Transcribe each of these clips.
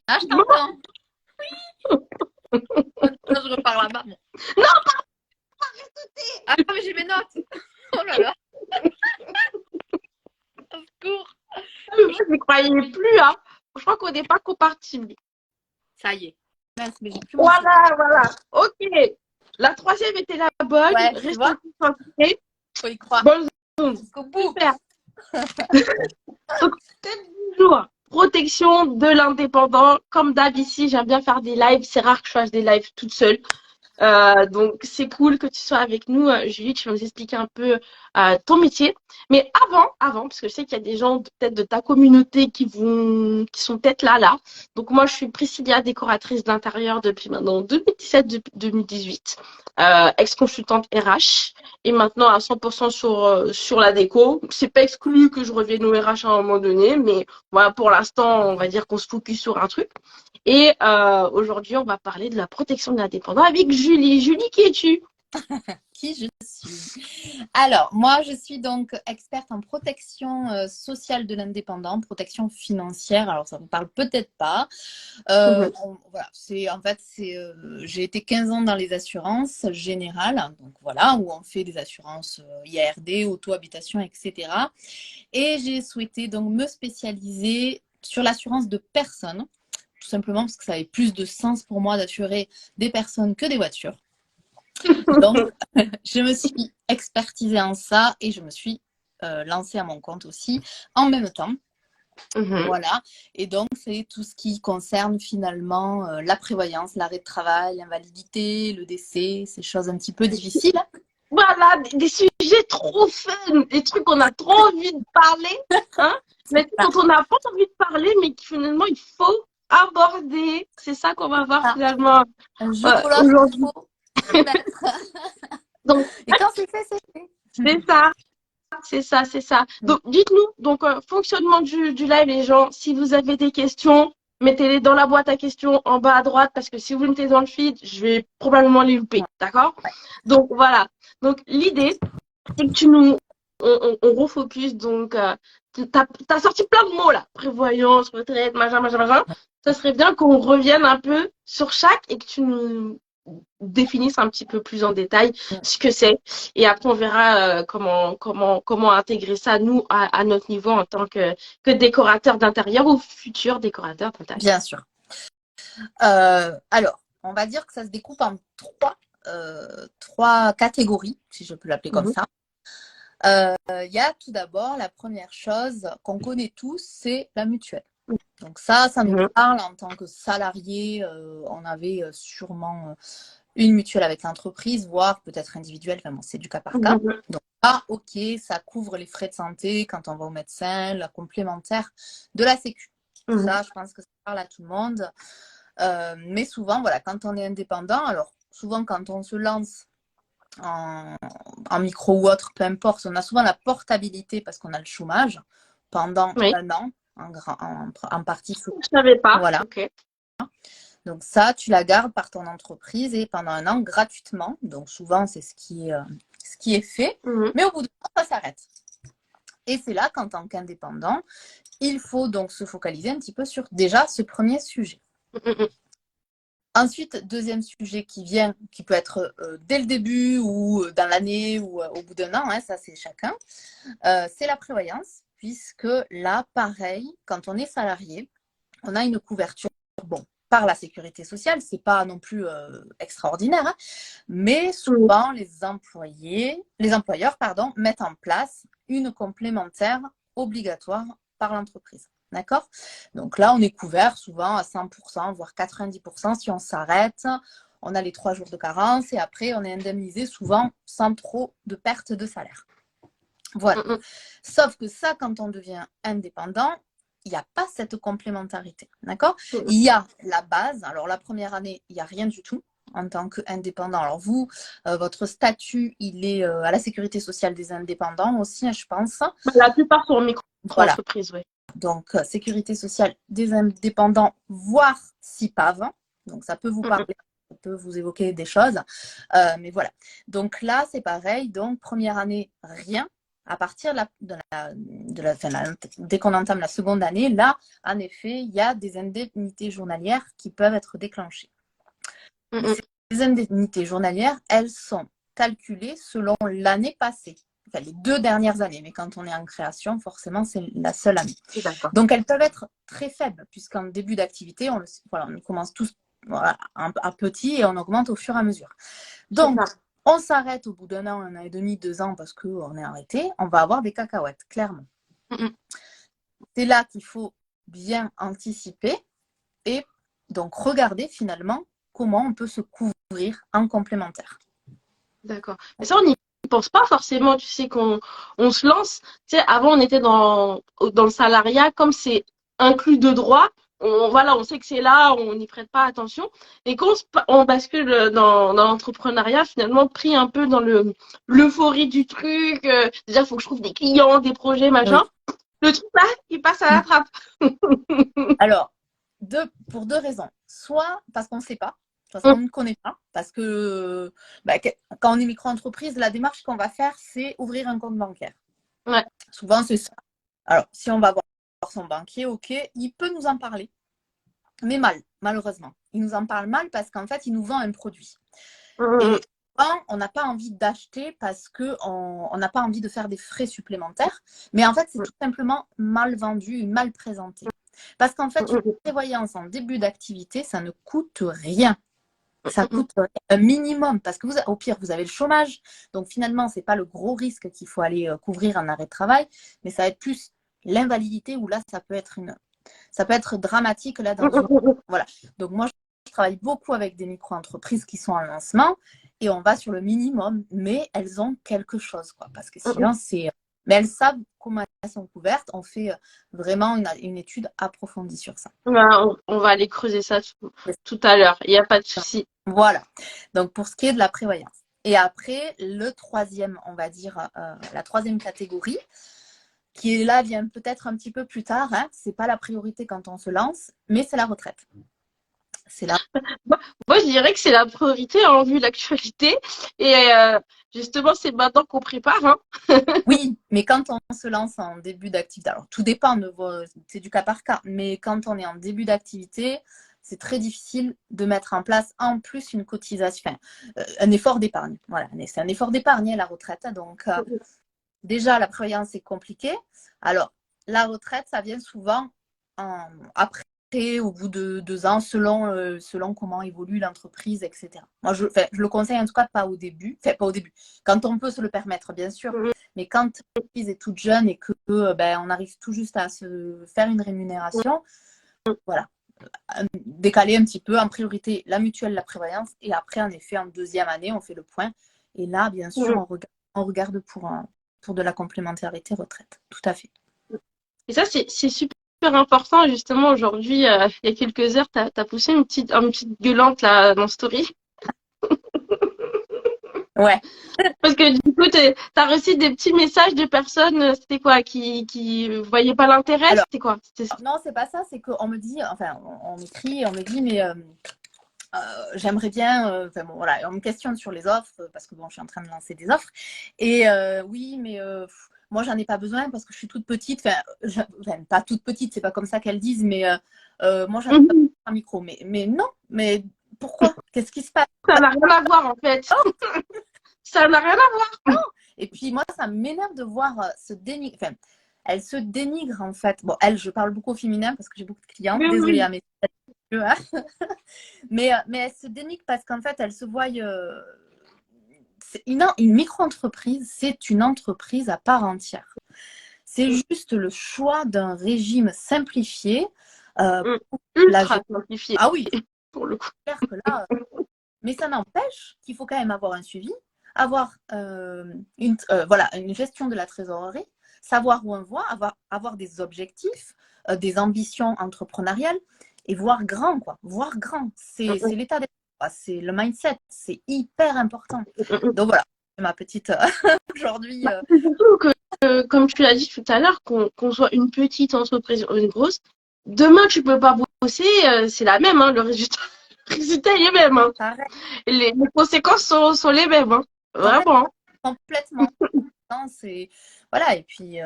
Ah, je t'entends. Attends, je repars là-bas. Bon. Non, Ah, mais j'ai mes notes. Oh là là, au secours. je ne croyais plus, hein. Je crois qu'on n'est pas compatibles. Ça y est. Mince, mais j'ai plus mon stylo. Voilà, voilà. Ok. La troisième était la bonne. Ouais, tu Restez vois, concentrés. faut y croire. Bonne zone. Jusqu'au bout. Super. Donc, thème du jour, protection de l'indépendant. Comme d'hab ici, j'aime bien faire des lives. C'est rare que je fasse des lives toute seule. Donc, c'est cool que tu sois avec nous, Julie. Tu vas nous expliquer un peu ton métier. Mais avant, parce que je sais qu'il y a des gens peut-être de ta communauté qui sont peut-être là. Donc, moi, je suis Priscilla, décoratrice d'intérieur depuis maintenant 2017-2018, ex-consultante RH et maintenant à 100% sur la déco. C'est pas exclu que je revienne au RH à un moment donné, mais voilà, pour l'instant, on va dire qu'on se focus sur un truc. Et aujourd'hui, on va parler de la protection de l'indépendant avec Julie. Julie, qui es-tu? Qui je suis? Alors, moi, je suis donc experte en protection sociale de l'indépendant, protection financière. Alors, ça ne vous parle peut-être pas. Mhm. Voilà, j'ai été 15 ans dans les assurances générales, donc voilà, où on fait des assurances IARD, auto-habitation, etc. Et j'ai souhaité donc me spécialiser sur l'assurance de personnes, tout simplement parce que ça avait plus de sens pour moi d'assurer des personnes que des voitures. Donc, je me suis expertisée en ça et je me suis lancée à mon compte aussi en même temps. Mhm. Voilà. Et donc, c'est tout ce qui concerne finalement la prévoyance, l'arrêt de travail, l'invalidité, le décès, ces choses un petit peu difficiles. Voilà, des sujets trop fun, des trucs qu'on a trop envie de parler, hein, mais Ah, dont on n'a pas envie de parler, mais qui finalement il faut aborder. C'est ça qu'on va voir ah, finalement un jour ou l'autre, il aujourd'hui. faut s'y mettre. Donc, Et quand c'est fait, c'est fait. c'est ça. C'est ça. Donc, dites-nous, donc, fonctionnement du live, les gens, si vous avez des questions, mettez-les dans la boîte à questions en bas à droite, parce que si vous mettez dans le feed, je vais probablement les louper, d'accord? Donc, voilà. Donc, l'idée, c'est que on refocus, donc, t'as sorti plein de mots, là. Prévoyance, retraite, machin. Ça serait bien qu'on revienne un peu sur chaque et que tu nous définisse un petit peu plus en détail ce que c'est. Et après, on verra comment intégrer ça, nous, à notre niveau en tant que décorateur d'intérieur ou futur décorateur d'intérieur. Bien sûr. Alors, on va dire que ça se découpe en trois catégories, si je peux l'appeler comme Mhm. ça. Il y a tout d'abord la première chose qu'on connaît tous, c'est la mutuelle. Donc ça nous Mhm. parle en tant que salarié. On avait sûrement une mutuelle avec l'entreprise, voire peut-être individuelle. Enfin bon, c'est du cas par cas. Mhm. Donc ok, ça couvre les frais de santé quand on va au médecin, la complémentaire de la Sécu. Mhm. Ça, je pense que ça parle à tout le monde. Mais souvent, voilà, quand on est indépendant, alors souvent quand on se lance en micro ou autre, peu importe, on a souvent la portabilité parce qu'on a le chômage pendant Oui, un an, en partie. je savais pas. Voilà. Ok. Donc ça, tu la gardes par ton entreprise et pendant un an gratuitement. Donc souvent, c'est ce qui est fait. Mhm. Mais au bout de temps, ça s'arrête. Et c'est là qu'en tant qu'indépendant, il faut donc se focaliser un petit peu sur déjà ce premier sujet. Mhm. Ensuite, deuxième sujet qui vient, qui peut être dès le début ou dans l'année ou au bout d'un an, hein, ça c'est chacun, c'est la prévoyance, puisque là, pareil, quand on est salarié, on a une couverture, bon, par la sécurité sociale, c'est pas non plus extraordinaire, hein, mais Mhm. souvent les employeurs, pardon, mettent en place une complémentaire obligatoire par l'entreprise. D'accord? Donc là, on est couvert souvent à 100%, voire 90% si on s'arrête. On a les 3 jours de carence et après, on est indemnisé souvent sans trop de perte de salaire. Voilà. Mhm. Sauf que ça, quand on devient indépendant, il n'y a pas cette complémentarité. D'accord? Mhm. Il y a la base. Alors, la première année, il n'y a rien du tout en tant qu'indépendant. Alors, vous, votre statut, il est à la sécurité sociale des indépendants aussi, hein, je pense. La plupart sont en Voilà. micro-entreprise, oui. Donc, sécurité sociale des indépendants, voire CIPAV. Donc, ça peut vous Mhm. parler, ça peut vous évoquer des choses. Mais voilà. Donc là, c'est pareil. Donc, première année, rien. À partir dès qu'on entame la seconde année, là, en effet, il y a des indemnités journalières qui peuvent être déclenchées. Mais ces indemnités journalières, elles sont calculées selon l'année passée. Enfin, les 2 dernières années, mais quand on est en création, forcément, c'est la seule année. Donc, elles peuvent être très faibles, puisqu'en début d'activité, on commence tous à petit et on augmente au fur et à mesure. Donc, on s'arrête au bout d'un an, 1 an et demi, 2 ans, parce qu'on est arrêté, on va avoir des cacahuètes, clairement. C'est là qu'il faut bien anticiper et donc regarder finalement comment on peut se couvrir en complémentaire. D'accord. Mais ça, on n'y pense pas forcément, tu sais, qu'on se lance. Tu sais, avant, on était dans le salariat, comme c'est inclus de droit, on sait que c'est là, on n'y prête pas attention. Et quand on bascule dans l'entrepreneuriat, finalement, pris un peu dans l'euphorie du truc, déjà, il faut que je trouve des clients, des projets, machin. Oui. Le truc là, il passe à la trappe. Alors, pour 2 raisons. Soit parce qu'on ne sait pas, parce qu'on ne connaît pas, parce que quand on est micro-entreprise, la démarche qu'on va faire, c'est ouvrir un compte bancaire. Ouais. Souvent, c'est ça. Alors, si on va voir son banquier, ok, il peut nous en parler, mais malheureusement. Il nous en parle mal parce qu'en fait, il nous vend un produit. Et on n'a pas envie d'acheter parce qu'on n'a pas envie de faire des frais supplémentaires, mais en fait, c'est tout simplement mal vendu, mal présenté. Parce qu'en fait, une prévoyance en début d'activité, ça ne coûte rien. Ça coûte un minimum parce que au pire, vous avez le chômage. Donc finalement, ce n'est pas le gros risque qu'il faut aller couvrir en arrêt de travail, mais ça va être plus l'invalidité où là, ça peut être dramatique. Là, voilà. Donc moi, je travaille beaucoup avec des micro-entreprises qui sont en lancement et on va sur le minimum, mais elles ont quelque chose, quoi. Parce que sinon, mais elles savent comment elles sont couvertes. On fait vraiment une étude approfondie sur ça. On va aller creuser ça tout à l'heure. Il n'y a pas de souci. Voilà. Donc, pour ce qui est de la prévoyance. Et après, le troisième, on va dire, la troisième catégorie, qui là vient peut-être un petit peu plus tard. Hein, ce n'est pas la priorité quand on se lance, mais c'est la retraite. C'est là. Moi, je dirais que c'est la priorité en vue de l'actualité. Et justement, c'est maintenant qu'on prépare. Hein. Oui, mais quand on se lance en début d'activité, alors tout dépend, c'est du cas par cas, mais quand on est en début d'activité, c'est très difficile de mettre en place en plus une cotisation, un effort d'épargne. Voilà, c'est un effort d'épargne, la retraite. Donc, déjà, la prévoyance est compliquée. Alors, la retraite, ça vient souvent après, au bout de 2 ans, selon comment évolue l'entreprise, etc. Moi, je le conseille en tout cas pas au début. Enfin, pas au début. Quand on peut se le permettre, bien sûr. Mais quand l'entreprise est toute jeune et que on arrive tout juste à se faire une rémunération, voilà. Décaler un petit peu en priorité la mutuelle, la prévoyance. Et après, en effet, en 2e année, on fait le point. Et là, bien sûr, on regarde pour de la complémentarité retraite. Tout à fait. Et ça, c'est super important. Justement, aujourd'hui, il y a quelques heures, tu as poussé une petite gueulante là, dans Story. Ouais. Parce que du coup, tu as reçu des petits messages de personnes, c'était quoi, qui voyaient pas l'intérêt? C'était quoi? Non, c'est pas ça. C'est qu'on me dit, enfin, on m'écrit, on me dit, mais j'aimerais bien, bon, voilà, on me questionne sur les offres parce que bon, je suis en train de lancer des offres. Et oui, mais moi, j'en ai pas besoin parce que je suis toute petite. Enfin, pas toute petite, c'est pas comme ça qu'elles disent, mais moi, j'en ai pas besoin d'un micro. Mais non, mais pourquoi? Qu'est-ce qui se passe? Ça n'a rien à voir en fait. Ça n'a rien à voir. Non. Et puis moi, ça m'énerve de voir ce dénigre. Enfin, elle se dénigre en fait. Bon, je parle beaucoup au féminin parce que j'ai beaucoup de clients. Désolée, à mes mais elle se dénigre parce qu'en fait, elle se voit. Une micro-entreprise, c'est une entreprise à part entière. C'est juste le choix d'un régime simplifié. Ultra simplifié. Ah oui, pour le coup. Que là, mais ça n'empêche qu'il faut quand même avoir un suivi, avoir une gestion de la trésorerie, savoir où on va, avoir des objectifs, des ambitions entrepreneuriales et voir grand, quoi. Voir grand. C'est l'état d'esprit, c'est le mindset, c'est hyper important. Donc voilà, c'est ma petite aujourd'hui. C'est surtout que, comme tu l'as dit tout à l'heure, qu'on soit une petite entreprise ou une grosse, demain tu peux pas bosser, c'est la même, hein, le résultat est le même. Hein. Les conséquences sont les mêmes. Hein. Vraiment. Complètement. voilà, et puis,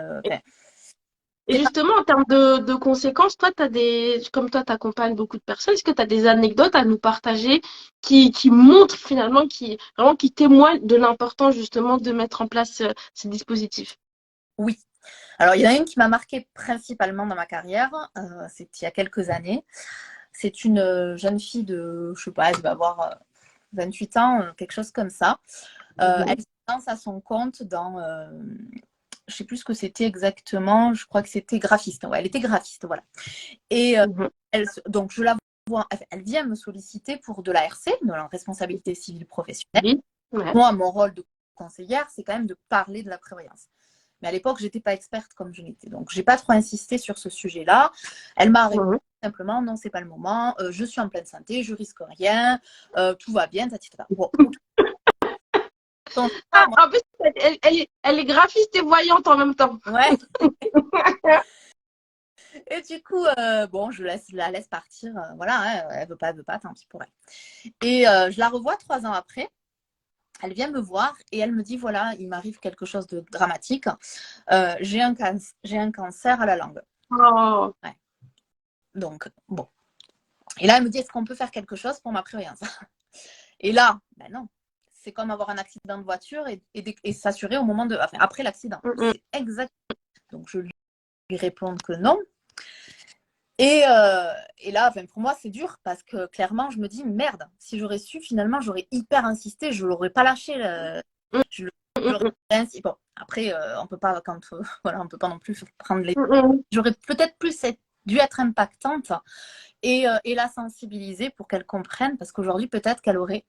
Et justement, en termes de conséquences, toi, comme toi, tu accompagnes beaucoup de personnes, est-ce que tu as des anecdotes à nous partager qui montrent finalement, vraiment, qui témoignent de l'importance justement de mettre en place ces dispositifs? oui. Alors, il y en a une qui m'a marquée principalement dans ma carrière, c'est il y a quelques années. C'est une jeune fille de, je sais pas, elle va avoir 28 ans, quelque chose comme ça. Elle se lance à son compte dans, je sais plus ce que c'était exactement, je crois que c'était graphiste. Ouais, elle était graphiste, voilà. Et Mhm. donc, je la vois, elle vient me solliciter pour de la RC, de la responsabilité civile professionnelle. Oui. Ouais. Moi, mon rôle de conseillère, c'est quand même de parler de la prévoyance. Mais à l'époque, je n'étais pas experte comme je l'étais. Donc, je n'ai pas trop insisté sur ce sujet-là. Elle m'a répondu Mhm. simplement, non, c'est pas le moment, je suis en pleine santé, je risque rien, tout va bien, etc. Bon, ok. Donc, Ah, moi, en plus, elle est graphiste et voyante en même temps. ouais. Et du coup, bon, la laisse partir. Voilà, hein, elle veut pas, tant pis pour elle. Et je la revois 3 ans après. Elle vient me voir et elle me dit, voilà, il m'arrive quelque chose de dramatique. J'ai un cancer à la langue. Oh. Ouais. Donc, bon. Et là, elle me dit, est-ce qu'on peut faire quelque chose pour ma prévoyance? Et là, ben non. C'est comme avoir un accident de voiture et s'assurer au moment de, enfin, après l'accident. Mhm. C'est exact. Donc, je lui réponds que non. Et là, enfin, pour moi, c'est dur parce que clairement, je me dis, merde, si j'aurais su, finalement, j'aurais hyper insisté, je ne l'aurais pas lâché. Je l'aurais Mhm. insisté. Bon, après, on peut pas, quand, voilà, on peut pas non plus prendre les. Mhm. J'aurais peut-être plus dû être impactante et la sensibiliser pour qu'elle comprenne parce qu'aujourd'hui, peut-être qu'elle aurait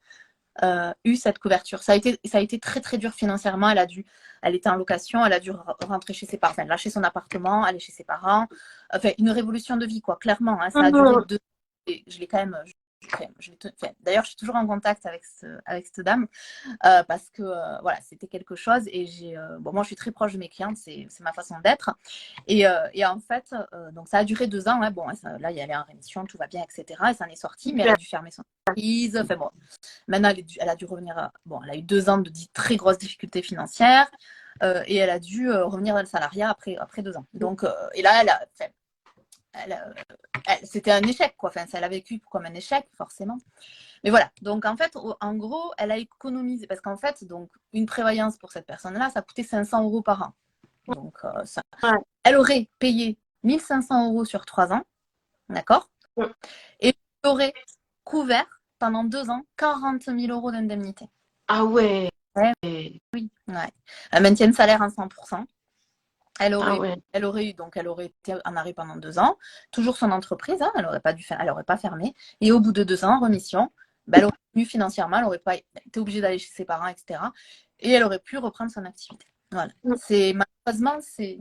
eu cette couverture. Ça a été très très dur financièrement. Elle était en location, elle a dû rentrer chez ses parents, enfin, lâcher son appartement, aller chez ses parents. Enfin, une révolution de vie, quoi, clairement. Hein, ça a duré Mhm. 2 ans. Et je l'ai quand même. Enfin, d'ailleurs, je suis toujours en contact avec cette dame parce que voilà, c'était quelque chose. Et bon, moi, je suis très proche de mes clientes, c'est ma façon d'être. Et en fait, donc ça a duré 2 ans. Hein, bon, là, il y avait en rémission, tout va bien, etc. Et ça en est sorti, mais elle a Super. dû fermer son entreprise. Enfin bon, maintenant, elle a dû revenir. Bon, elle a eu 2 ans de très grosses difficultés financières et elle a dû revenir dans le salariat après 2 ans. Donc, et là, c'était un échec, quoi. Enfin, ça l'a vécu comme un échec, forcément. Mais voilà. Donc, en fait, en gros, elle a économisé parce qu'en fait, donc, une prévoyance pour cette personne-là, ça coûtait 500 euros par an. Donc, Ouais. elle aurait payé 1500 euros sur 3 ans, d'accord? Et elle aurait couvert pendant 2 ans 40 000 euros d'indemnité. Ah ouais. Ouais, oui, ouais. Un maintien de salaire à 100%. Ah ouais. Elle aurait eu, donc elle aurait été en arrêt pendant 2 ans, toujours son entreprise, hein, elle aurait pas fermé. Et au bout de 2 ans, en remission, ben, elle aurait tenu financièrement, elle aurait pas été obligée d'aller chez ses parents, etc. Et elle aurait pu reprendre son activité. Voilà. C'est malheureusement, c'est.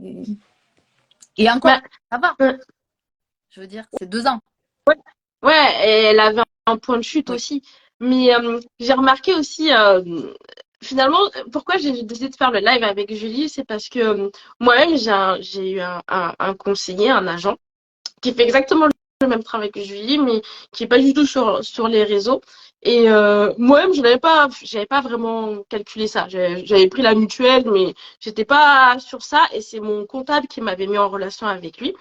Et encore, Bah, ça va. euh, Je veux dire, c'est 2 ans. ouais, et elle avait un point de chute Oui. aussi. Mais j'ai remarqué aussi, finalement, pourquoi j'ai décidé de faire le live avec Julie, c'est parce que moi-même, j'ai eu un conseiller, un agent, qui fait exactement le même travail que Julie, mais qui est pas du tout sur les réseaux. Et moi-même, j'avais pas vraiment calculé ça. J'avais pris la mutuelle, mais j'étais pas sur ça. Et c'est mon comptable qui m'avait mis en relation avec lui.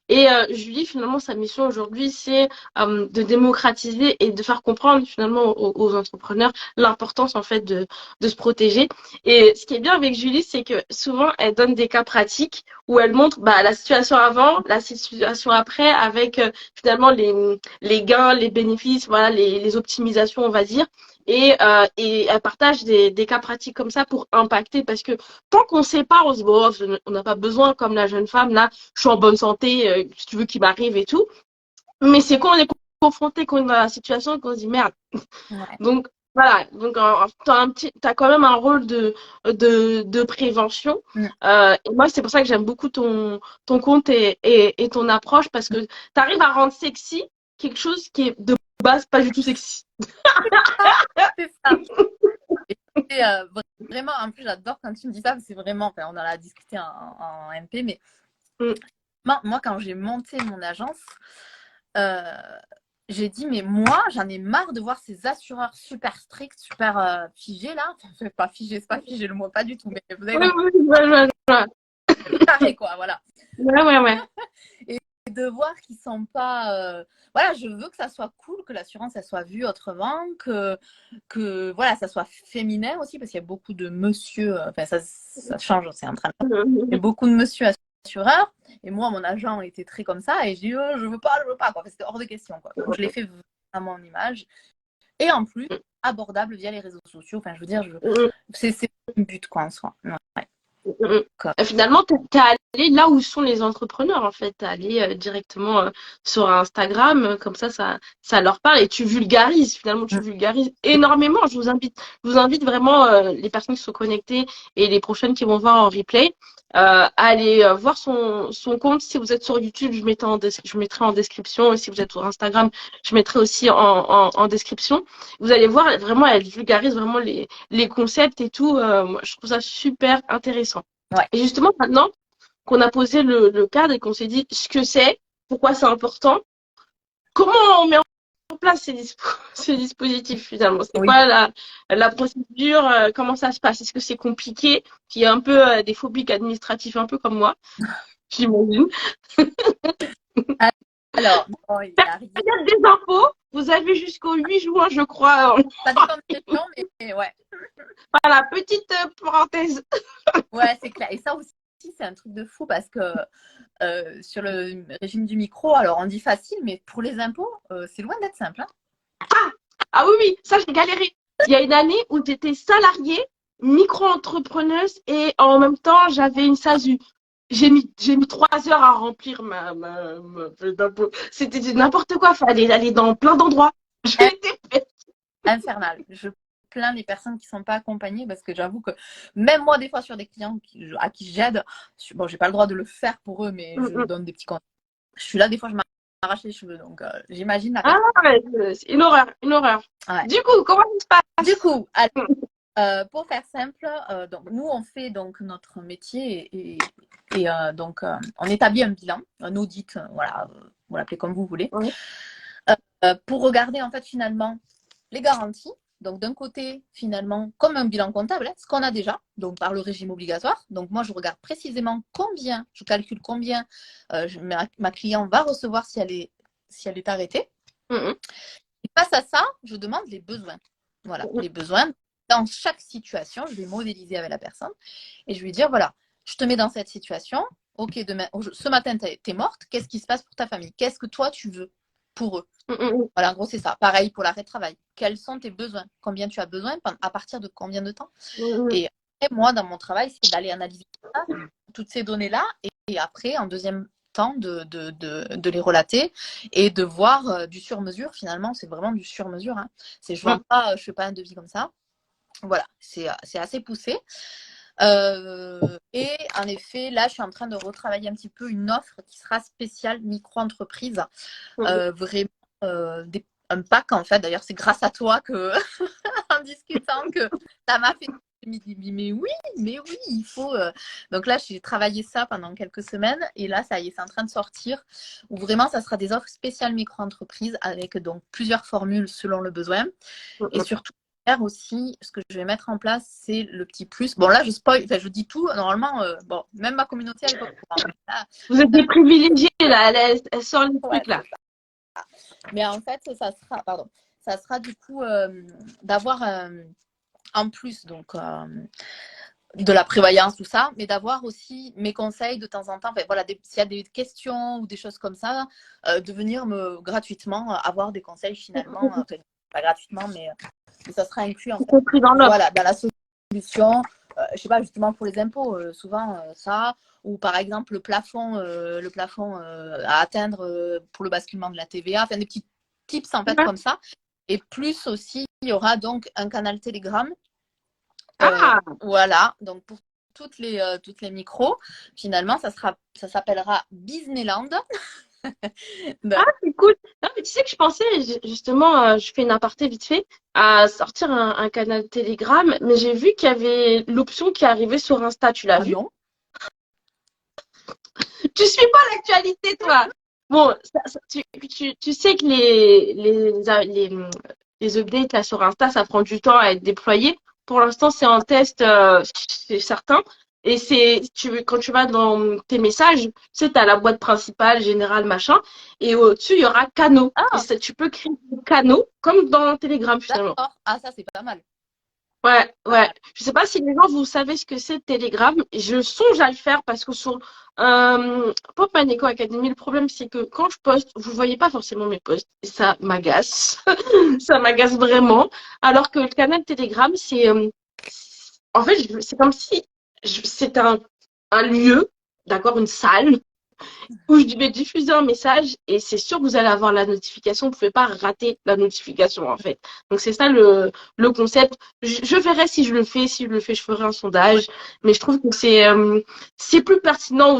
Et Julie, finalement, sa mission aujourd'hui, c'est de démocratiser et de faire comprendre finalement aux entrepreneurs l'importance en fait de se protéger. Et ce qui est bien avec Julie, c'est que souvent, elle donne des cas pratiques où elle montre bah, la situation avant, la situation après, avec finalement les gains, les bénéfices, voilà, les optimisations, on va dire. Et elle partage des cas pratiques comme ça pour impacter parce que tant qu'on ne sait pas, on se dit bon, on n'a pas besoin comme la jeune femme là, je suis en bonne santé, si tu veux qu'il m'arrive et tout. Mais c'est quand on est confronté, qu'on est dans la situation, qu'on se dit merde. Ouais. Donc voilà, donc t'as quand même un rôle de prévention. Mm. Et moi, c'est pour ça que j'aime beaucoup ton compte et ton approche parce que t'arrives à rendre sexy quelque chose qui est de base pas du tout sexy. C'est ça. Et, vraiment, en plus, j'adore quand tu me dis ça, c'est vraiment, enfin, on en a discuté en MP, mais Mm. moi, quand j'ai monté mon agence, euh, j'ai dit, mais moi, j'en ai marre de voir ces assureurs super stricts, super figés, là. Enfin, pas figés, c'est pas figé le mot, pas du tout, mais vous avez Oui, compris. oui, je vois. carré, quoi, voilà. Ouais, ouais, ouais. Et de voir qu'ils sont pas. Voilà, je veux que ça soit cool, que l'assurance, elle soit vue autrement, que voilà, ça soit féminin aussi, parce qu'il y a beaucoup de monsieur. Enfin, ça change, c'est en train de. Il y a beaucoup de monsieur assureurs. Et moi, mon agent était très comme ça. Et j'ai dit, je veux pas, je veux pas, quoi. C'était hors de question, quoi. Donc, je l'ai fait vraiment en image. Et en plus, abordable via les réseaux sociaux. Enfin, je veux dire, c'est un but, quoi, en soi. Ouais. Finalement, t'es allé là où sont les entrepreneurs, en fait. T'es allé directement sur Instagram, comme ça leur parle et tu vulgarises, finalement, tu vulgarises énormément. Je vous invite vraiment, les personnes qui sont connectées et les prochaines qui vont voir en replay, à aller voir son compte. Si vous êtes sur YouTube, je mettrai en description. Et si vous êtes sur Instagram, je mettrai aussi en description. Vous allez voir, vraiment, elle vulgarise vraiment les concepts et tout. Moi, je trouve ça super intéressant. Ouais. Et justement, maintenant qu'on a posé le cadre et qu'on s'est dit ce que c'est, pourquoi c'est important, comment on met en place ces dispositifs finalement? C'est quoi la procédure? Comment ça se passe? Est-ce que c'est compliqué? Qu'il y a un peu des phobiques administratifs, un peu comme moi, j'imagine. Alors, bon, il y a rien. Il y a des infos. Vous avez jusqu'au 8 juin, je crois. Ça dépend des régions, mais ouais. Voilà, petite parenthèse. Ouais, c'est clair. Et ça aussi, c'est un truc de fou parce que sur le régime du micro, alors on dit facile, mais pour les impôts, c'est loin d'être simple. Hein. Ah oui, oui, ça j'ai galéré. Il y a une année où j'étais salariée, micro-entrepreneuse et en même temps j'avais une SASU. J'ai mis 3 heures à remplir ma feuille d'impôt. C'était n'importe quoi, fallait aller dans plein d'endroits. J'étais Infernal. Je plains les personnes qui ne sont pas accompagnées parce que j'avoue que même moi, des fois, sur des clients à qui j'aide, bon, j'ai pas le droit de le faire pour eux, mais je donne des petits conseils. Je suis là, des fois, je m'arrache les cheveux, donc j'imagine la personne. Ah ouais, c'est une horreur, une horreur. Ouais. Du coup, comment ça se passe? Du coup, alors, pour faire simple, donc nous on fait donc notre métier et donc on établit un bilan, un audit, voilà, vous l'appelez comme vous voulez, pour regarder en fait finalement les garanties. Donc d'un côté finalement comme un bilan comptable, ce qu'on a déjà, donc par le régime obligatoire. Donc moi je regarde précisément combien, je calcule combien ma cliente va recevoir si elle est arrêtée. Et face à ça, je demande les besoins. Voilà, les besoins. Dans chaque situation, je vais modéliser avec la personne et je vais dire, voilà, je te mets dans cette situation. Ok, demain, ce matin, tu es morte. Qu'est-ce qui se passe pour ta famille? Qu'est-ce que toi, tu veux pour eux? Voilà, en gros, c'est ça. Pareil pour l'arrêt de travail. Quels sont tes besoins? Combien tu as besoin? À partir de combien de temps? Et après, moi, dans mon travail, c'est d'aller analyser toutes ces données-là et après, en deuxième temps, de les relater et de voir du sur-mesure. Finalement, c'est vraiment du sur-mesure. Hein. Je ne fais pas un devis comme ça. Voilà, c'est assez poussé. Et en effet, là, je suis en train de retravailler un petit peu une offre qui sera spéciale micro-entreprise. Vraiment, un pack, en fait. D'ailleurs, c'est grâce à toi que, en discutant, que ça m'a fait. Mais oui, il faut. Donc là, j'ai travaillé ça pendant quelques semaines et là, ça y est, c'est en train de sortir. Où vraiment, ça sera des offres spéciales micro-entreprises avec donc plusieurs formules selon le besoin. Et surtout, aussi, ce que je vais mettre en place, c'est le petit plus. Bon, là, je spoil, enfin, je dis tout. Normalement, bon, même ma communauté, elle est pas au courant. Vous êtes des privilégiés, là. Elle sort les trucs, là. Mais en fait, ça sera du coup d'avoir en plus donc de la prévoyance, tout ça, mais d'avoir aussi mes conseils de temps en temps. Enfin, voilà, s'il y a des questions ou des choses comme ça, de venir gratuitement avoir des conseils finalement. Enfin, pas gratuitement, mais ça sera inclus en fait. Voilà, dans la solution. Je sais pas, justement pour les impôts, souvent ça, ou par exemple le plafond à atteindre pour le basculement de la TVA, enfin des petits tips en fait comme ça. Et plus aussi, il y aura donc un canal Telegram. Voilà, donc pour toutes les micros, finalement, ça s'appellera Disneyland. Ah, c'est cool. Non, mais tu sais que je pensais, justement, je fais une aparté vite fait, à sortir un canal Telegram, mais j'ai vu qu'il y avait l'option qui arrivait sur Insta. Tu l'as vu? Non. Tu suis pas l'actualité, toi. Bon, tu sais que les updates là, sur Insta, ça prend du temps à être déployé. Pour l'instant, c'est en test, c'est certain. Et quand tu vas dans tes messages, tu sais, tu as la boîte principale, générale, machin, et au-dessus, il y aura canaux. Et Ah, ça, tu peux créer des canaux comme dans Telegram finalement. d'accord. Ah, ça, c'est pas mal. Ouais, Pas ouais. mal. Je sais pas si les gens, vous savez ce que c'est Telegram. Je songe à le faire parce que sur Pop Echo Academy, le problème, c'est que quand je poste, vous voyez pas forcément mes posts. Et ça m'agace. Ça m'agace vraiment. Alors que le canal Telegram, en fait, c'est comme si c'est un lieu, d'accord, une salle où je vais diffuser un message et c'est sûr que vous allez avoir la notification. Vous ne pouvez pas rater la notification, en fait. Donc, c'est ça le concept. Je verrai si je le fais. Si je le fais, je ferai un Ouais. sondage. Mais je trouve que c'est plus pertinent.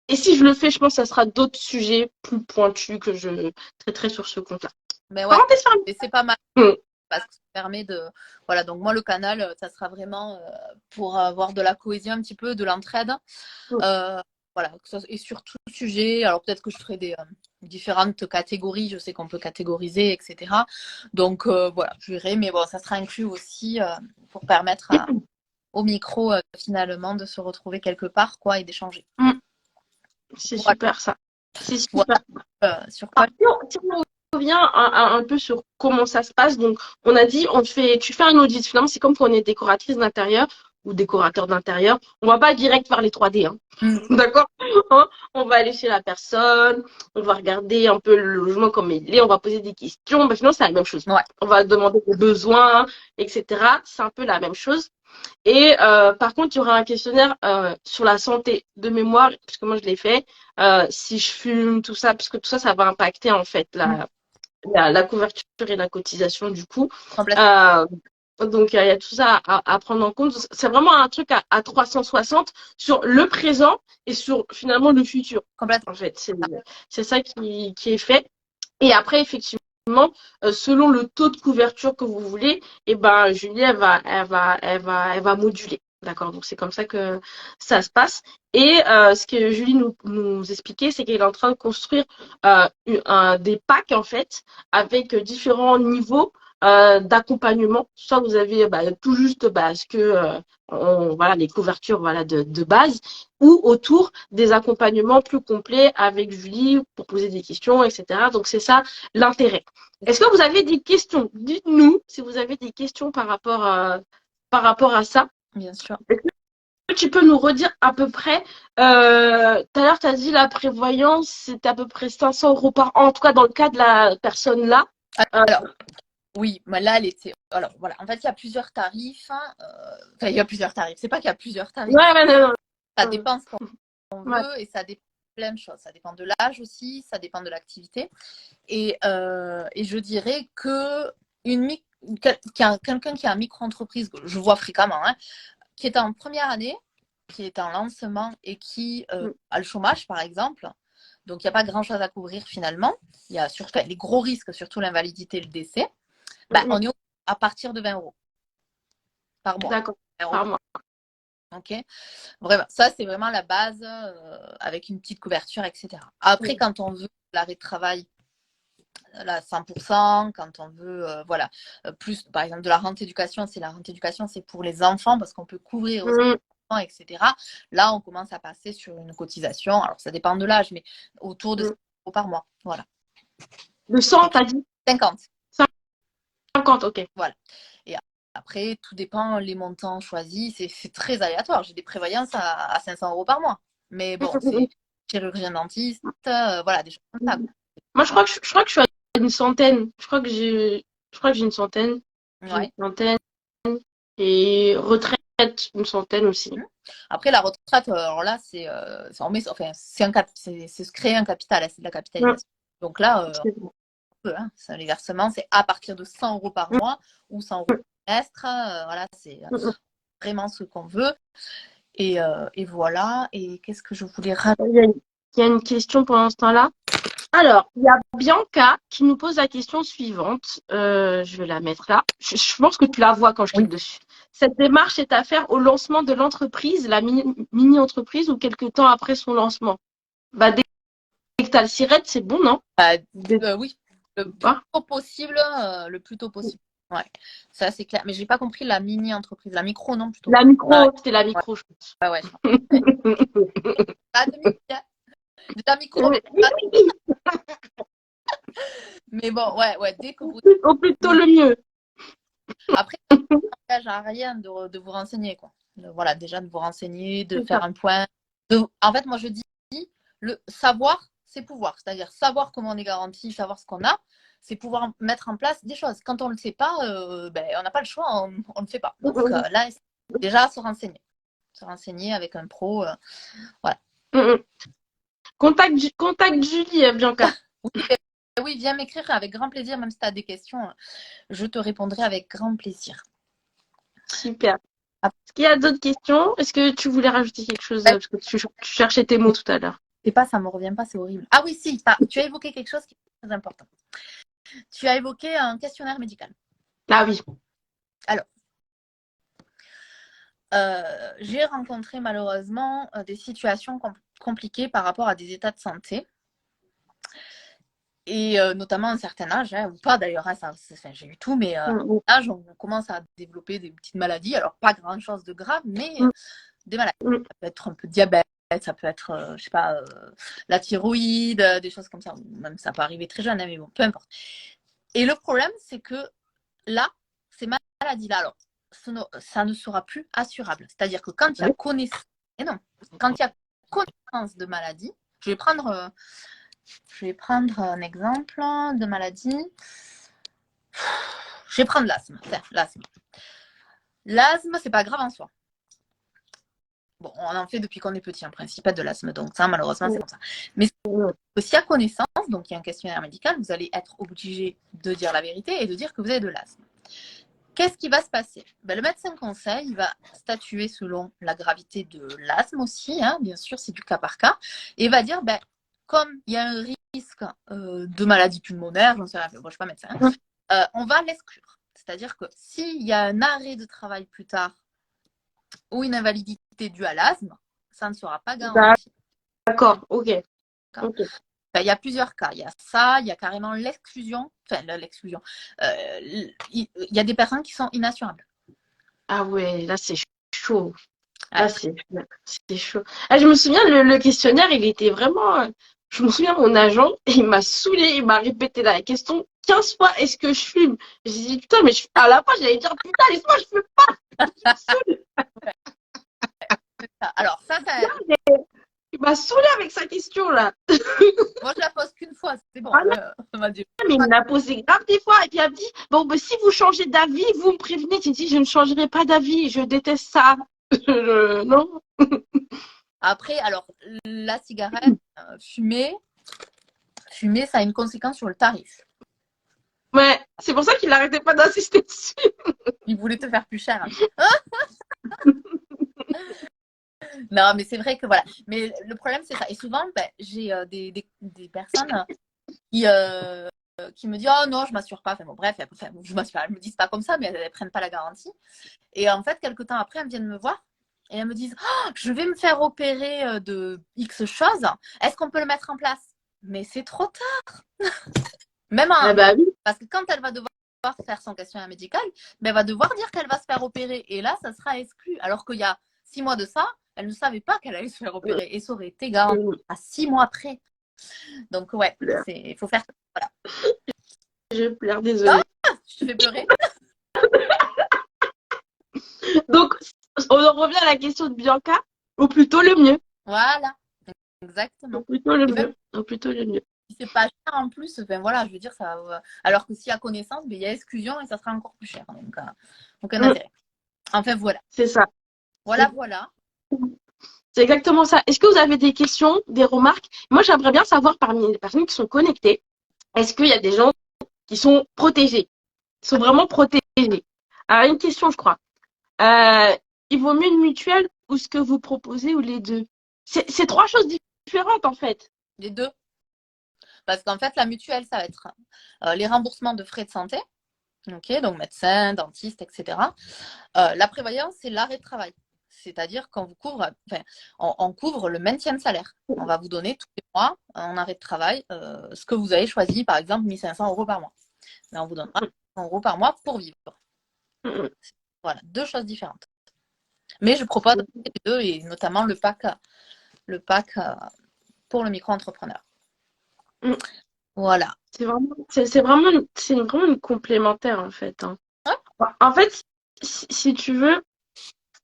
Et si je le fais, je pense que ça sera d'autres sujets plus pointus que je traiterai sur ce compte-là. Mais ouais, Parenthèse fermée. et c'est pas mal Hum, parce que ça permet de. Voilà, donc moi, le canal, ça sera vraiment pour avoir de la cohésion un petit peu, de l'entraide. hum. Euh, voilà, et sur tout sujet. Alors peut-être que je ferai des différentes catégories. Je sais qu'on peut catégoriser, etc. Donc voilà, je verrai. Mais bon, ça sera inclus aussi pour permettre au micro finalement de se retrouver quelque part quoi et d'échanger. Hum. C'est Voilà. super ça. C'est Voilà. super. Sur quoi? Si on revient un peu sur comment ça se passe, donc on a dit, tu fais un audit. Finalement, c'est comme quand on est décoratrice d'intérieur ou décorateur d'intérieur. On va pas direct faire les 3D, hein. D'accord? Hein. On va aller chez la personne, on va regarder un peu le logement comme il est, on va poser des questions. Ben, finalement, c'est la même chose. Ouais. On va demander des besoins, etc. C'est un peu la même chose. Et par contre, il y aura un questionnaire sur la santé de mémoire, puisque moi je l'ai fait. Si je fume, tout ça, parce que tout ça, ça va impacter en fait la couverture et la cotisation du coup. Complètement. Euh, donc il y a tout ça à prendre en compte. C'est vraiment un truc à 360 sur le présent et sur finalement le futur. Complètement. En fait, c'est ça qui est fait. Et après, effectivement, selon le taux de couverture que vous voulez, et ben Julie, elle va moduler. D'accord, donc c'est comme ça que ça se passe. Et ce que Julie nous expliquait, c'est qu'elle est en train de construire des packs en fait avec différents niveaux d'accompagnement. Soit vous avez tout juste ce que voilà les couvertures voilà de base, ou autour des accompagnements plus complets avec Julie pour poser des questions, etc. Donc c'est ça l'intérêt. Est-ce que vous avez des questions? Dites-nous si vous avez des questions par rapport à ça. Bien sûr. Est-ce que tu peux nous redire à peu près, tout à l'heure tu as dit la prévoyance, c'est à peu près 500 € par an, en tout cas dans le cas de la personne là. Alors, oui, mais là, elle était. Alors, voilà. En fait, il y a plusieurs tarifs. Enfin, il y a plusieurs tarifs. C'est pas qu'il y a plusieurs tarifs. Ouais, non, Ça non. dépend ce qu'on Ouais. veut et ça dépend de plein de choses. Ça dépend de l'âge aussi, ça dépend de l'activité. Et je dirais que quelqu'un qui a une micro-entreprise, que je vois fréquemment, hein, qui est en première année, qui est en lancement et qui a le chômage, par exemple. Donc, il n'y a pas grand-chose à couvrir finalement. Il y a surtout les gros risques, surtout l'invalidité et le décès. On est à partir de 20 € par mois. D'accord. Par mois. Ok. Vraiment, ça, c'est vraiment la base avec une petite couverture, etc. Après, quand on veut l'arrêt de travail à 100%, quand on veut, voilà, plus, par exemple, de la rente éducation, c'est pour les enfants parce qu'on peut couvrir aussi les enfants, etc. Là, on commence à passer sur une cotisation. Alors, ça dépend de l'âge, mais autour de 100 € par mois. Voilà. De 100, t'as dit 50. 50, ok. Voilà. Et après, tout dépend les montants choisis. C'est très aléatoire. J'ai des prévoyances à 500 € par mois. Mais bon, c'est chirurgien dentiste, voilà, des choses comme ça. Moi, je crois que je suis à une centaine. Je crois que j'ai une centaine. Ouais. Une centaine. Et retraite, une centaine aussi. Après, la retraite, alors là, c'est se créer un capital, c'est de la capitalisation. Donc là, les versements, c'est à partir de 100 € par mois ou 100 € par trimestre. Voilà, c'est vraiment ce qu'on veut. Et voilà. Et qu'est-ce que je voulais rajouter? Il y a une question pour l'instant là. Alors, il y a Bianca qui nous pose la question suivante. Je vais la mettre là. Je pense que tu la vois quand je clique dessus. Cette démarche est à faire au lancement de l'entreprise, la mini-entreprise ou quelques temps après son lancement. Dès que tu as le SIRET, c'est bon, non? Oui, le plus tôt possible. Ouais, ça c'est clair. Mais j'ai pas compris la mini-entreprise. La micro, non, plutôt. La Ouais, micro, c'était la ouais, micro, je pense. ouais, ouais. Ouais. Pas de micro, de la micro. Mais bon, ouais, ouais, dès que vous Au plutôt dites. le mieux. Après, ça n'engage à rien de vous renseigner, quoi. Voilà, déjà de vous renseigner, de C'est faire ça. un point. En fait, moi je dis, le savoir, c'est pouvoir. C'est-à-dire savoir comment on est garanti, savoir ce qu'on a, c'est pouvoir mettre en place des choses. Quand on ne le sait pas, ben, on n'a pas le choix, on ne le fait pas. Donc là, déjà, se renseigner. Se renseigner avec un pro. Voilà. Contact Julie, Bianca. Oui, oui, viens m'écrire avec grand plaisir, même si tu as des questions, je te répondrai avec grand plaisir. Super. Ah, Est-ce qu'il y a d'autres questions? Est-ce que tu voulais rajouter quelque chose? ben, Parce que tu cherchais tes mots tout à l'heure. c'est pas, ça me revient pas, c'est horrible. Ah oui, si, tu as évoqué quelque chose qui est très important. Tu as évoqué un questionnaire médical. Ah oui. Alors, j'ai rencontré malheureusement des situations compliquées par rapport à des états de santé. Et notamment à un certain âge, hein, ou pas d'ailleurs, hein, j'ai eu tout, mais à un âge, on commence à développer des petites maladies. Alors, pas grand-chose de grave, mais des maladies. Ça peut être un peu diabète, ça peut être, je sais pas, la thyroïde, des choses comme ça. Même ça peut arriver très jeune, hein, mais bon, peu importe. Et le problème, c'est que là, ces maladies-là, alors, ça ne sera plus assurable. C'est-à-dire que quand il y a connaissance, et non, quand il y a connaissance de maladie, je vais prendre un exemple de maladie. Je vais prendre l'asthme. L'asthme. L'asthme, c'est pas grave en soi. Bon, on en fait depuis qu'on est petit, en principe, pas de l'asthme. Donc ça, malheureusement, c'est comme ça. Mais si à connaissance, donc il y a un questionnaire médical, vous allez être obligé de dire la vérité et de dire que vous avez de l'asthme. Qu'est-ce qui va se passer? Ben, le médecin conseil, il va statuer selon la gravité de l'asthme aussi, hein, bien sûr, c'est du cas par cas, et va dire, ben, comme il y a un risque de maladie pulmonaire, j'en sais rien, bon, je ne suis pas médecin, on va l'exclure. C'est-à-dire que s'il y a un arrêt de travail plus tard ou une invalidité due à l'asthme, ça ne sera pas garanti. D'accord, ok. Il y a plusieurs cas. Il y a ça, il y a carrément l'exclusion. Enfin, l'exclusion. Il y a des personnes qui sont inassurables. Ah ouais, là c'est chaud. Là c'est chaud. Ah, je me souviens, le questionnaire, il était vraiment. Je me souviens, mon agent, il m'a saoulé, il m'a répété la question 15 fois, est-ce que je fume? J'ai dit, putain, mais à la fin, j'allais dire, putain, laisse-moi, je fume pas. Alors, ça. Il m'a saoulé avec sa question, là. Moi, je la pose qu'une fois, c'est bon. Ah, mais il me l'a posé grave des fois. Et puis, il a dit, bon, ben, si vous changez d'avis, vous me prévenez. J'ai dit, je ne changerai pas d'avis, je déteste ça. Non. Après, alors, la cigarette, fumer, ça a une conséquence sur le tarif. Ouais, c'est pour ça qu'il n'arrêtait pas d'insister dessus. Il voulait te faire plus cher. Non, mais c'est vrai que voilà. Mais le problème, c'est ça. Et souvent, ben, j'ai des personnes qui me disent, oh non, je m'assure pas. Enfin, bon, bref, je m'assure. Elles me disent pas comme ça, mais elles prennent pas la garantie. Et en fait, quelques temps après, elles viennent me voir et elles me disent, oh, je vais me faire opérer de X choses. Est-ce qu'on peut le mettre en place? Mais c'est trop tard. Même Ah bah oui. parce que quand elle va devoir faire son questionnaire médical, ben, elle va devoir dire qu'elle va se faire opérer. Et là, ça sera exclu. Alors qu'il y a 6 mois de ça, elle ne savait pas qu'elle allait se faire opérer. Et ça aurait été garanti à 6 mois après. Donc, ouais, il faut faire. Voilà. Je pleure, désolée. Ah, je te fais pleurer. Donc, on en revient à la question de Bianca. Ou plutôt le mieux. Voilà, exactement. Ou plutôt le Et mieux. même Ou plutôt le mieux. si c'est pas cher en plus, enfin, voilà, je veux dire, ça. Alors que s'il y a connaissance, ben, il y a exclusion et ça sera encore plus cher. Donc, aucun intérêt. Enfin, voilà. C'est ça. Voilà. C'est exactement ça. Est-ce que vous avez des questions, des remarques? Moi, j'aimerais bien savoir parmi les personnes qui sont connectées, est-ce qu'il y a des gens qui sont protégés, qui sont vraiment protégés? Alors, une question, je crois. Il vaut mieux une mutuelle ou ce que vous proposez ou les deux? C'est trois choses différentes, en fait. Les deux. Parce qu'en fait, la mutuelle, ça va être les remboursements de frais de santé. Ok, donc médecin, dentiste, etc. La prévoyance, c'est l'arrêt de travail. C'est-à-dire qu'on vous couvre, enfin, on couvre le maintien de salaire. On va vous donner tous les mois, en arrêt de travail, ce que vous avez choisi, par exemple, 1 500 € par mois. Mais on vous donnera euros par mois pour vivre. Mm. Voilà, deux choses différentes. Mais je propose les deux et notamment le pack pour le micro-entrepreneur. Mm. Voilà. C'est vraiment une complémentaire en fait. Hein. En fait, si tu veux,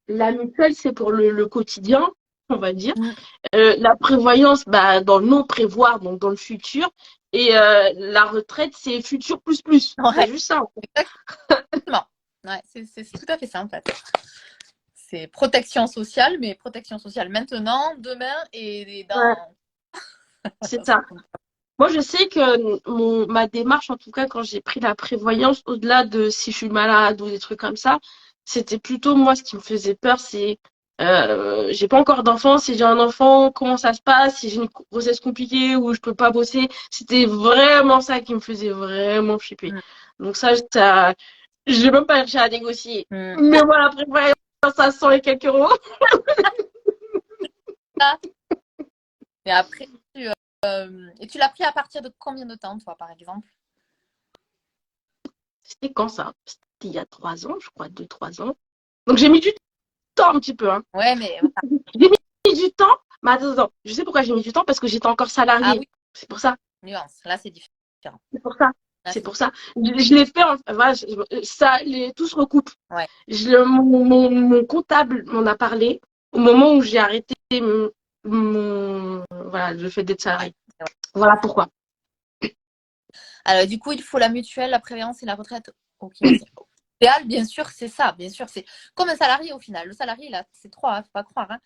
la mutuelle, c'est pour le quotidien, on va dire. Mm. La prévoyance, bah, dans le non prévoir, donc dans le futur. Et la retraite, c'est futur plus plus. Ouais. C'est juste ça. Exactement. Ouais, c'est tout à fait ça en fait. C'est protection sociale, mais protection sociale maintenant, demain et dans. Ouais, c'est ça. Moi, je sais que ma démarche, en tout cas, quand j'ai pris la prévoyance, au-delà de si je suis malade ou des trucs comme ça, c'était plutôt moi ce qui me faisait peur, c'est j'ai pas encore d'enfant, si j'ai un enfant, comment ça se passe, si j'ai une grossesse compliquée ou je peux pas bosser, c'était vraiment ça qui me faisait vraiment flipper. Mm. Donc ça, je vais même pas chercher à négocier. Mm. Mais voilà, la prévoyance à 100 et quelques euros. Et après, et tu l'as pris à partir de combien de temps, toi, par exemple? C'était quand ça? C'était il y a 3 ans, je crois, 2, 3 ans. Donc j'ai mis du temps un petit peu, hein. Ouais, mais. J'ai mis du temps, mais attends, je sais pourquoi j'ai mis du temps, parce que j'étais encore Ah salariée. oui, C'est pour ça. nuance. Là, c'est différent. C'est pour ça. Là, C'est pour ça. Je l'ai fait, voilà, tout se recoupe. Ouais. Mon comptable m'en a parlé au moment où j'ai arrêté voilà, le fait d'être salariée. Ouais. Voilà pourquoi. Alors, du coup, il faut la mutuelle, la prévoyance et la retraite. Ok. L'idéal, bien sûr, c'est ça. Bien sûr, c'est comme un salarié au final. Le salarié, il a c'est trois, faut pas croire. Hein.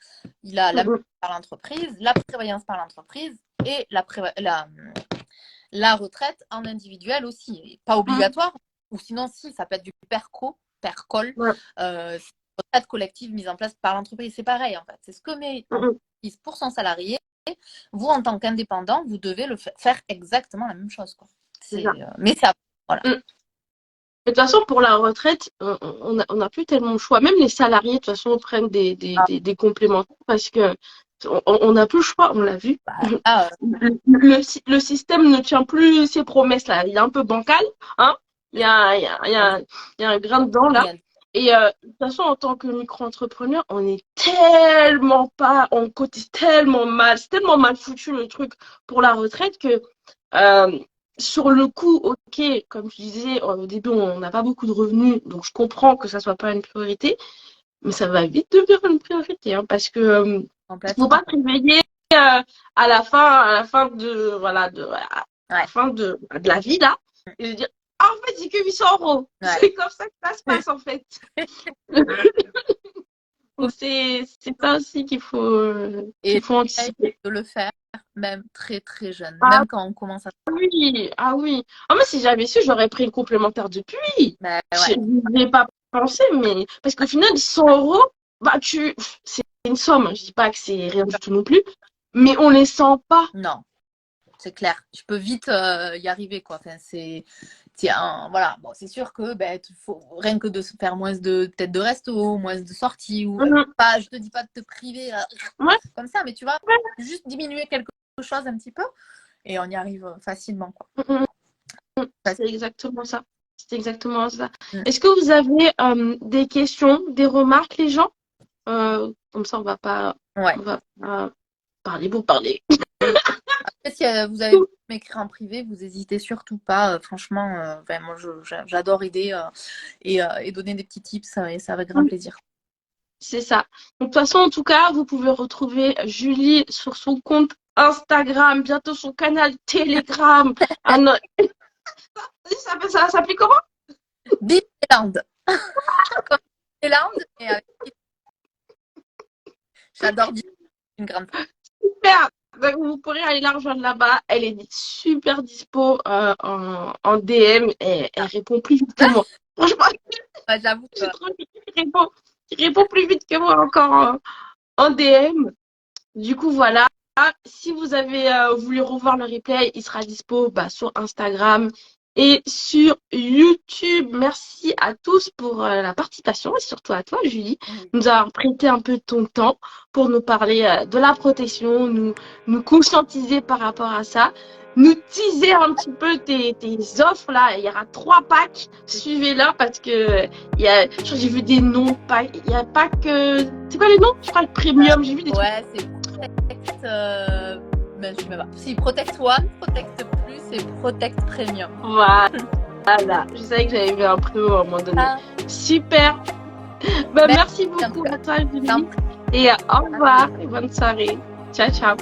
Il a la mutuelle par l'entreprise, la prévoyance par l'entreprise et la retraite en individuel aussi. Pas obligatoire, ou sinon, si, ça peut être du percol. Ouais. Retraite collective mise en place par l'entreprise. C'est pareil, en fait. C'est ce que met l'entreprise pour son salarié. Vous, en tant qu'indépendant, vous devez le faire exactement la même chose. Quoi. Mais ça, voilà. De toute façon, pour la retraite, on n'a plus tellement de choix. Même les salariés, de toute façon, prennent des complémentaires parce que on n'a plus le choix, on l'a vu. Le système ne tient plus ses promesses là. Il est un peu bancal, hein. Il y a un grain dedans là. Et de toute façon, en tant que micro-entrepreneur, on cotise tellement mal, c'est tellement mal foutu le truc pour la retraite que sur le coup, ok, comme je disais, au début, on n'a pas beaucoup de revenus, donc je comprends que ça soit pas une priorité, mais ça va vite devenir une priorité, hein, parce que faut pas te réveiller à la fin de la vie là, et je dire, ah, en fait, c'est que 800 euros. Ouais. C'est comme ça que ça se passe en fait. Donc c'est ça aussi qu'il faut anticiper. De le faire même très très jeune, même quand on commence à. Ah oui. Ah mais si j'avais su, j'aurais pris le complémentaire depuis. Ouais. Je n'y ai pas pensé, mais parce qu'au final, 100 euros, bah c'est une somme. Je dis pas que c'est rien du tout non plus, mais on les sent pas. Non, c'est clair. Tu peux vite y arriver quoi. Enfin, voilà. Bon, c'est sûr que faut rien que de se faire moins peut-être de resto, moins de sorties ou pas. Je te dis pas de te priver comme ça, mais tu vois, juste diminuer quelque chose un petit peu et on y arrive facilement quoi. C'est exactement ça. C'est exactement ça. Est-ce que vous avez des questions, des remarques, les gens? Comme ça, on va pas parler pour parler. Après, si vous avez m'écrire en privé, vous n'hésitez surtout pas. Franchement, moi, j'adore aider et donner des petits tips et ça avec grand plaisir. C'est ça. Donc, de toute façon, en tout cas, vous pouvez retrouver Julie sur son compte Instagram, bientôt son canal Telegram. Ça s'appelle comment? Disneyland. Disneyland et avec... J'adore une grande. Super. Donc, vous pourrez aller la rejoindre là-bas. Elle est super dispo en DM et elle répond plus vite que moi. Franchement, j'avoue que... il répond plus vite que moi encore en DM. Du coup, voilà. Si vous avez voulu revoir le replay, il sera dispo sur Instagram et sur YouTube. Merci à tous pour la participation et surtout à toi, Julie, nous avoir prêté un peu de ton temps pour nous parler de la protection, nous conscientiser par rapport à ça. nous teaser un petit peu tes offres là. Il y aura 3 packs. Suivez-la parce que j'ai vu des noms. Il n'y a pas que. C'est quoi les noms? Je crois le premium. J'ai vu des trucs. Ouais, c'est Protect. Ben, je sais pas. Si Protect One, Protect Plus et Protect Premium. Voilà. Je savais que j'avais vu un premium à un moment donné. Super. Bah, merci beaucoup à toi, Julie. Et au revoir et bonne soirée. Ciao, ciao.